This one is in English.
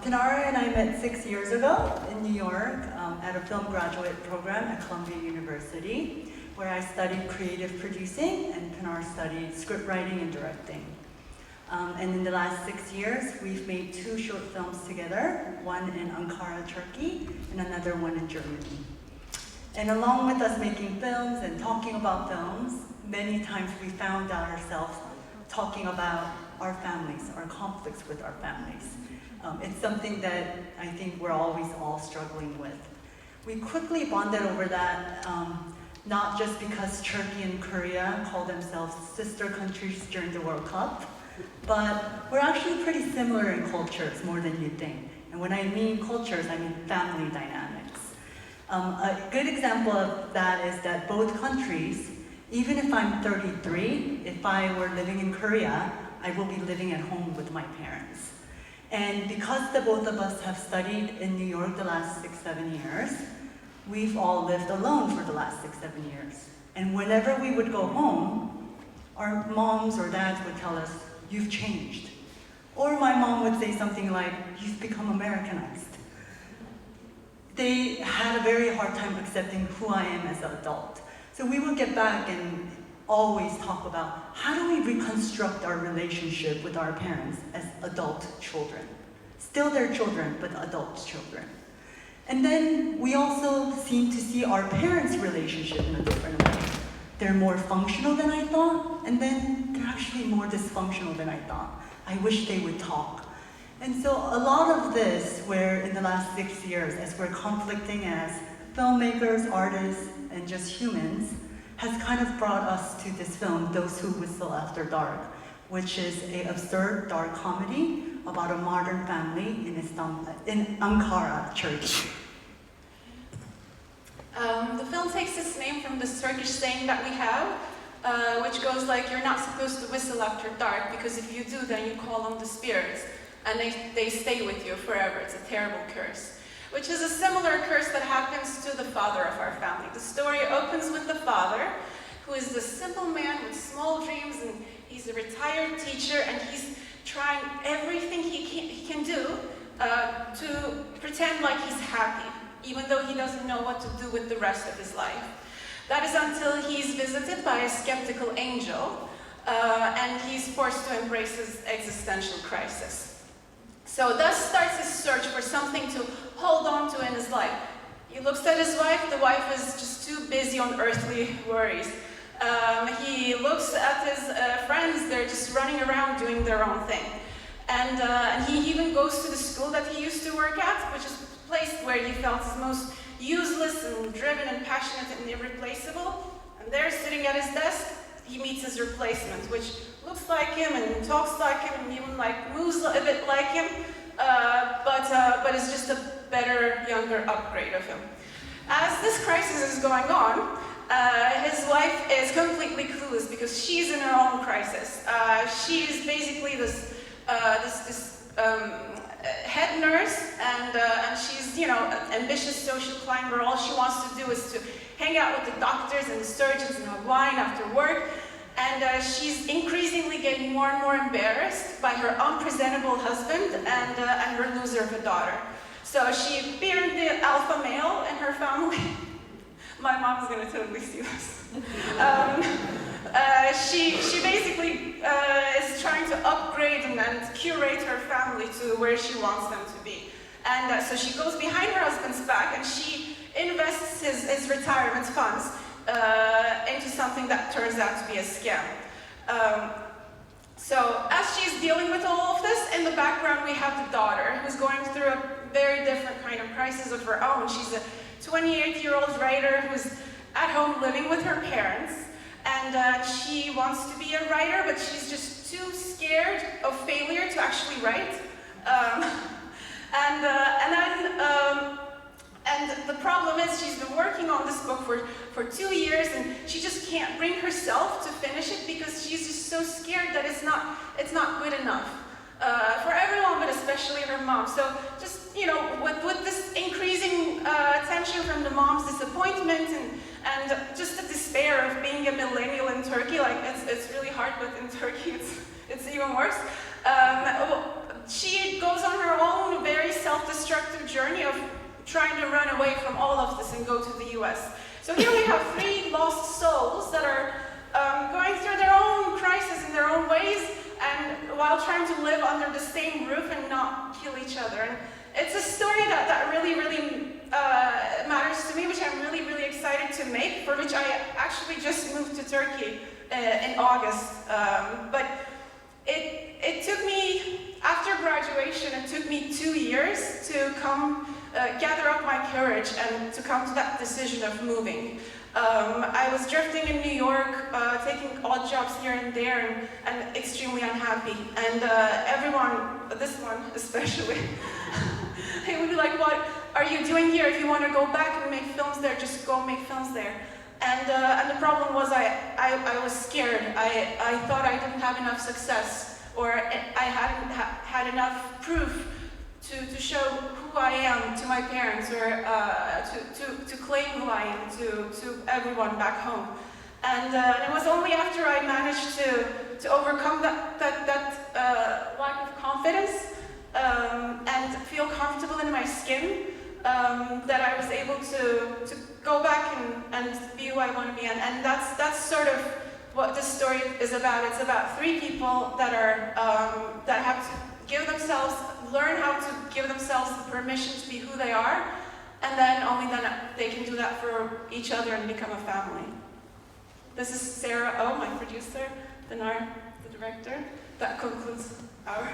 Pinar and I met 6 years ago in New York at a film graduate program at Columbia University, where I studied creative producing and Pinar studied script writing and directing. And in the last 6 years, we've made 2 short films together, one in Ankara, Turkey, and another one in Germany. And along with us making films and talking about films, many times we found ourselves talking about our families, our conflicts with our families. It's something that I think we're always all struggling with. We quickly bonded over that, not just because Turkey and Korea call themselves sister countries during the World Cup, but we're actually pretty similar in cultures more than you'd think. And when I mean cultures, I mean family dynamics. A good example of that is that both countries, even if I'm 33, if I were living in Korea, I will be living at home with my parents. And because the both of us have studied in New York the last 6-7 years, we've all lived alone for the last 6-7 years. And whenever we would go home, our moms or dads would tell us, "You've changed." Or my mom would say something like, "You've become Americanized." They had a very hard time accepting who I am as an adult. So we would get back and always talk about how do we reconstruct our relationship with our parents as adult children. Still their children, but adult children. And then we also seem to see our parents' relationship in a different way. They're more functional than I thought, and then they're actually more dysfunctional than I thought. I wish they would talk. And so a lot of this, where in the last 6 years, as we're conflicting as filmmakers, artists, and just humans, has kind of brought us to this film, Those Who Whistle After Dark, which is an absurd dark comedy about a modern family in Ankara, Turkey. The film takes its name from this Turkish saying that we have, which goes like, "You're not supposed to whistle after dark, because if you do, then you call on the spirits, and they stay with you forever. It's a terrible curse." Which is a similar curse that happens to the father of our family. The story opens with the father, who is a simple man with small dreams, and he's a retired teacher, and he's trying everything he can do to pretend like he's happy, even though he doesn't know what to do with the rest of his life. That is until he's visited by a skeptical angel, and he's forced to embrace his existential crisis. So thus starts his search for something to hold on to in his life. He looks at his wife, the wife is just too busy on earthly worries. He looks at his friends, they're just running around doing their own thing. And he even goes to the school that he used to work at, which is a place where he felt his most useless and driven and passionate and irreplaceable. And there, sitting at his desk, he meets his replacement, which looks like him and talks like him and even moves a bit like him, but is just a better, younger upgrade of him. As this crisis is going on, his wife is completely clueless because she's in her own crisis. She's basically this head nurse, and she's, an ambitious social climber. All she wants to do is to hang out with the doctors and the surgeons and have wine after work. And she's increasingly getting more and more embarrassed by her unpresentable husband and her loser of a daughter. So she being the alpha male in her family. My mom's gonna totally see this. She basically is trying to upgrade and curate her family to where she wants them to be. And so she goes behind her husband's back and she invests his retirement funds into something that turns out to be a scam. So as she's dealing with all of this, in the background we have the daughter who's going through a very different kind of crisis of her own. She's a 28-year-old writer who's at home living with her parents, and she wants to be a writer, but she's just too scared of failure to actually write. And the problem is she's been working on this book for 2 years, and she just can't bring herself to finish it because she's just so scared that it's not good enough for everyone, but especially her mom. So just, with this increasing tension from the mom's disappointment and just the despair of being a millennial in Turkey, it's really hard, but in Turkey it's even worse. She goes on her own away from all of this and go to the US. So here we have three lost souls that are going through their own crisis in their own ways, and while trying to live under the same roof and not kill each other. And it's a story that really, really matters to me, which I'm really, really excited to make, for which I actually just moved to Turkey in August. But it took me, after graduation, it took me 2 years to come gather up my courage and to come to that decision of moving. I was drifting in New York, taking odd jobs here and there, and extremely unhappy. And everyone, this one especially, they would be like, "What are you doing here? If you want to go back and make films there, just go make films there." And the problem was I was scared. I thought I didn't have enough success, or I hadn't had enough proof to show who I am to my parents, or to claim who I am to everyone back home. And it was only after I managed to overcome that lack of confidence and feel comfortable in my skin that I was able to go back and be who I want to be. And that's sort of what this story is about. It's about three people that have to learn how to give themselves the permission to be who they are, and then only then they can do that for each other and become a family. This is Sarah Oh, my producer, Pinar, the director. That concludes our...